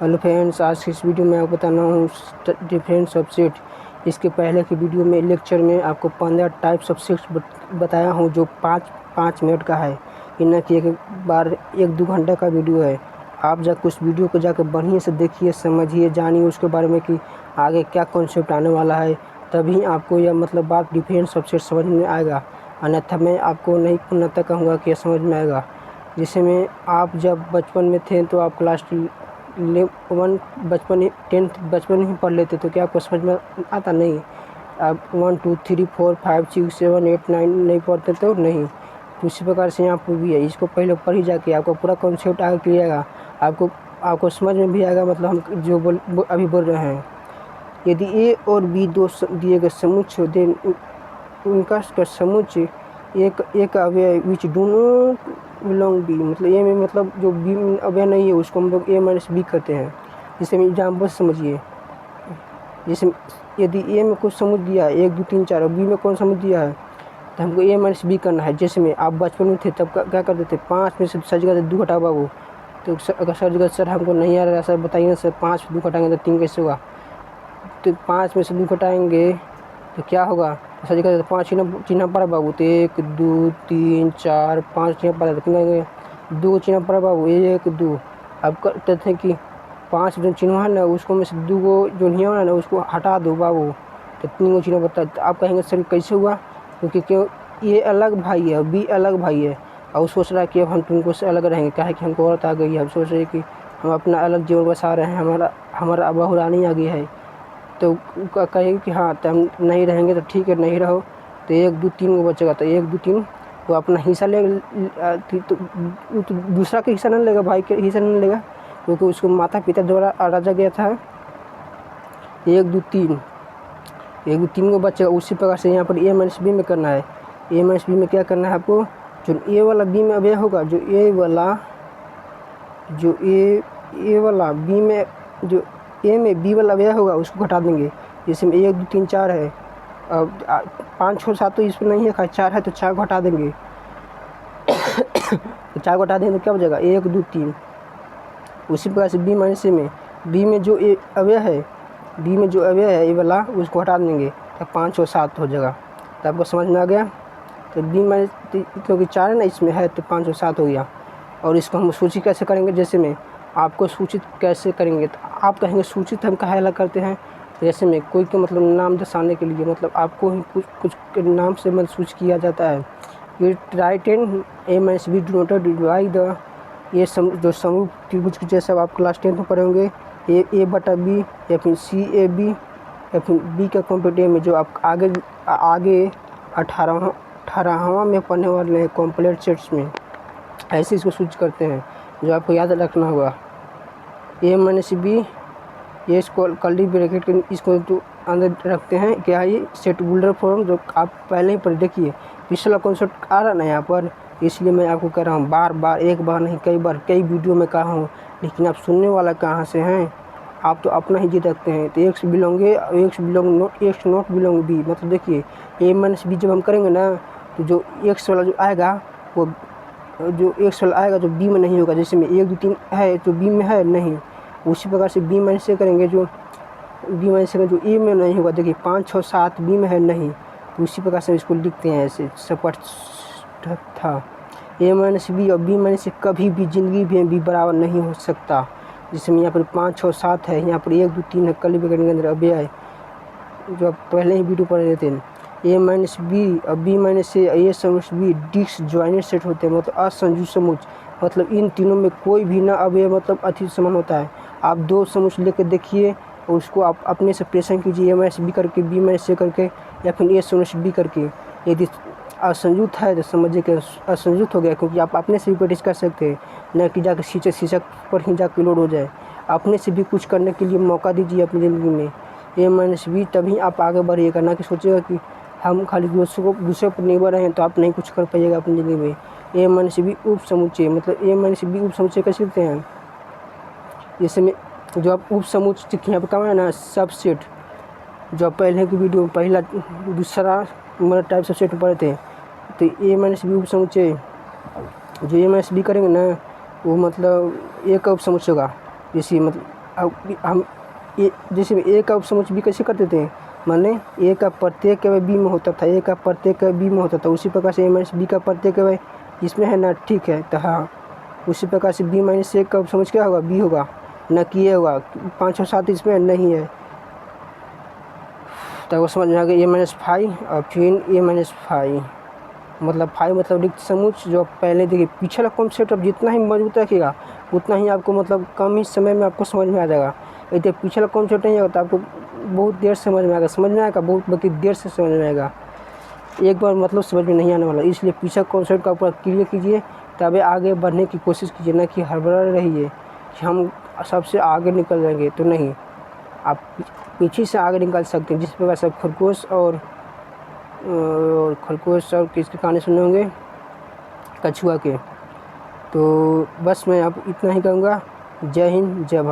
Hello friends, आज की इस वीडियो में आपको बताना हूँ डिफरेंट सबसेट। इसके पहले की वीडियो में लेक्चर में आपको 15 टाइप सबसेट्स बताया हूँ जो 5-5 मिनट का है। ये न कि एक बार 1-2 घंटा का वीडियो है। आप जाकर उस वीडियो को जाकर बढ़िया से देखिए, समझिए, जानिए उसके बारे में कि आगे क्या कॉन्सेप्ट आने वाला है। तभी आपको यह मतलब बात डिफरेंट सबसेट समझ में आएगा। अन्यथा मैं आपको नहीं पूर्णतः कहूँगा कि यह समझ में आएगा। जैसे में आप जब बचपन में थे तो आप क्लास 1 बचपन 10th बचपन ही पढ़ लेते तो क्या आपको समझ में आता? नहीं। आप 1 2 3 4 5 6 7 8 9 नहीं पढ़ते तो नहीं। तो इसी प्रकार से यहाँ पर भी है। इसको पहले पढ़ ही जाके आपको पूरा कॉन्सेप्ट आगे क्लियर आएगा। आपको समझ में भी आएगा। मतलब हम जो अभी बोल रहे हैं, यदि ए और बी दो दिए गए समुच्चय देन उनका समुच्चय एक अवयव which do not belong B, मतलब ए में मतलब जो बी में अवयव नहीं है उसको हम लोग ए माइनस बी कहते हैं। जैसे में एग्जाम्पल समझिए, जैसे यदि ए में कुछ समुच्चय दिया है 1 2 3 4 और बी में कौन समुच्चय दिया है तो हमको ए माइनस बी करना है। जैसे में आप बचपन में थे तब क्या करते थे, 5 में से सर जगह 2 घटाओ बाबू। तो अगर सर जगह सर हमको नहीं आ रहा है, सर बताइए ना सर 5 में 2 घटाएंगे तो 3 कैसे होगा? तो 5 में से 2 घटाएंगे तो क्या होगा? सर जगह 5 चिन्ह पड़ा बाबू, तो 1 2 3 4 5 चिन्ह पड़ा, तो 2 चिन्ह पड़ा बाबू, 1 2। अब करते थे कि 5 जो चिन्ह है ना उसको में से 2 को जो नहीं होना ना उसको हटा दो बाबू, तो 3 चिन्ह बता। तो आप कहेंगे सर कैसे हुआ? क्योंकि क्यों ये अलग भाई है, बी अलग भाई है और सोच रहा है कि अब हम तुमको से अलग रहेंगे। क्या है कि हमको औरत आ गई है, हम सोच रहे हैं कि हम अपना अलग जीवन बसा रहे हैं, हमारा बहुरानी आ गई है। तो कहेंगे कि हाँ तो हम नहीं रहेंगे, तो ठीक है नहीं रहो। तो 1 2 3 को बचेगा, तो 1 2 3 वो अपना हिस्सा ले तो दूसरा का हिस्सा नहीं लेगा, भाई के हिस्सा नहीं लेगा, क्योंकि उसको माता पिता द्वारा रचा गया था। 1 2 3 को बचेगा। उसी प्रकार से यहाँ पर ए माइनस बी में करना है। ए माइनस बी में क्या करना है आपको? जो ए वाला बी में अवयव होगा, जो ए वाला बी में जो ए में बी वाला अवयव होगा उसको घटा देंगे। जैसे में 1 2 3 4 है, अब 5 6 7 तो इसमें नहीं है, 4 है तो 4 घटा देंगे। तो 4 घटा देंगे तो क्या बचेगा? 1 2 3। उसी प्रकार से बी माइनस ए में बी में जो अवयव है ए वाला उसको हटा देंगे तो 5 और 7 हो जाएगा। तो आपको समझ में आ गया? तो बी माइनस क्योंकि 4 है ना इसमें है तो 5 और 7 हो गया। और इसको हम सूचित कैसे करेंगे? जैसे में आपको सूचित कैसे करेंगे तो आप कहेंगे सूचित हम काहे अलग करते हैं? जैसे में कोई के मतलब नाम दर्शाने के लिए, मतलब आपको ही कुछ के नाम से मतलब सूचित किया जाता है। ये right and A minus B denoted by the, ये जो समरूप त्रिभुज के जैसे आप क्लास 10 में पढ़े होंगे, ए बटा बी या फिर सी ए बी या फिर बी का कॉम्प्लीट ए में, जो आप आगे 18वां में पढ़ने वाले हैं कॉम्प्लीट सेट्स में, ऐसे इसको सूचित करते हैं जो आपको याद रखना होगा। ए माइनस बी, ये इसको कर्ली ब्रैकेट के इसको तो अंदर रखते हैं। क्या है ये? सेट बुल्डर फॉर्म, जो आप पहले ही पढ़ देखिए। पिछला कॉन्सेप्ट आ रहा ना यहाँ पर, इसलिए मैं आपको कह रहा हूँ बार एक बार नहीं कई बार कई वीडियो में कहा हूँ, लेकिन आप सुनने वाला कहाँ से हैं? आप तो अपना ही जिद रखते हैं। तो एक्स नॉट बिलोंग बी, मतलब देखिए ए माइनस बी जब हम करेंगे ना तो जो एक्स वाला जो आएगा वो जो बी में नहीं होगा। जैसे में 1 2 3 है तो बी में है नहीं। उसी प्रकार से बी माइनस से करेंगे, जो बी माइनस से जो ए में नहीं होगा। देखिए 5 6 7 बी में है नहीं, तो उसी प्रकार से इसको लिखते हैं ऐसे स्पष्ट था। ए माइनस बी और बी माइनस से कभी भी ज़िंदगी में बी बराबर नहीं हो सकता। जिसमें यहाँ पर 5 6 7 है, यहाँ पर 1 2 3 है, कर्ली ब्रैकेट के अंदर अवयव है जो आप पहले ही वीडियो पढ़ रहे थे। ए माइनस बी और बी माइनस से ए समुच्चय बी डिसजॉइंटेड सेट होते हैं, मतलब असंयुक्त समुच्चय। मतलब इन तीनों में कोई भी ना अवयव मतलब अति समान होता है। आप 2 समुच्चय लेकर देखिए और उसको आप अपने से प्रेषण कीजिए, ए माइनस बी करके, बी माइनस से करके, या फिर ए समुच्चय बी करके। यदि असंयुक्त है तो समझिए कि असंयुक्त हो गया, क्योंकि आप अपने से भी प्रैक्टिस कर सकते हैं, न कि जाकर शिक्षक पर ही जाकर लोड हो जाए। अपने से भी कुछ करने के लिए मौका दीजिए अपनी ज़िंदगी में। ए माइनस बी, तभी आप आगे बढ़िएगा, ना कि सोचिएगा कि हम खाली दूसरे पर निर्भर रहें तो आप नहीं कुछ कर पाइएगा अपनी ज़िंदगी में। ए माइनस बी उप समुच्चय, मतलब ए माइनस बी उप समुच्चय कैसे लिखते हैं? जैसे में जो आप उप समुच्चय यहाँ पर कहा है ना सबसेट, जो आप पहले की वीडियो पहला दूसरा मतलब टाइप सबसेट पढ़े थे। तो ए माइनस बी उप समुच्चय, जो ए माइनस बी करेंगे ना वो मतलब एक उप समुच्चय होगा। जैसे मतलब अब हम ए जैसे ए का उपसमुच्चय बी कैसे कर देते हैं, माने ए का प्रत्येक अवयव बी में होता था, ए का प्रत्येक अवयव बी में होता था, उसी प्रकार से ए माइनस बी का प्रत्येक अवयव इसमें है ना, ठीक है। तो हाँ, उसी प्रकार से बी माइनस ए का उपसमुच्चय क्या होगा, बी होगा, न कि ए होगा। 5 और 7 इसमें नहीं है, तो वो समझ में आ गया। ए माइनस 5 और फिर ए माइनस 5 मतलब 5 मतलब रिक्त समुच्चय, जो पहले देखिए पिछला कॉन्सेप्ट अब जितना ही मजबूत रखिएगा उतना ही आपको मतलब कम ही समय में आपको समझ में आ जाएगा। यदि पिछला कॉन्सेप्ट नहीं होता आपको बहुत देर समझ में आएगा बहुत बल्कि देर से समझ में आएगा, एक बार मतलब समझ में नहीं आने वाला। इसलिए पिछला कॉन्सेप्ट का पूरा क्लियर कीजिए, तभी आगे बढ़ने की कोशिश कीजिए, ना कि हड़बड़ा रहिए कि हम सबसे आगे निकल जाएंगे। तो नहीं, आप पीछे से आगे निकल सकते हैं। जिस प्रकार से खरगोश और किसके कहानी सुने होंगे, कछुआ के। तो बस मैं अब इतना ही कहूँगा। जय हिंद, जय भारत।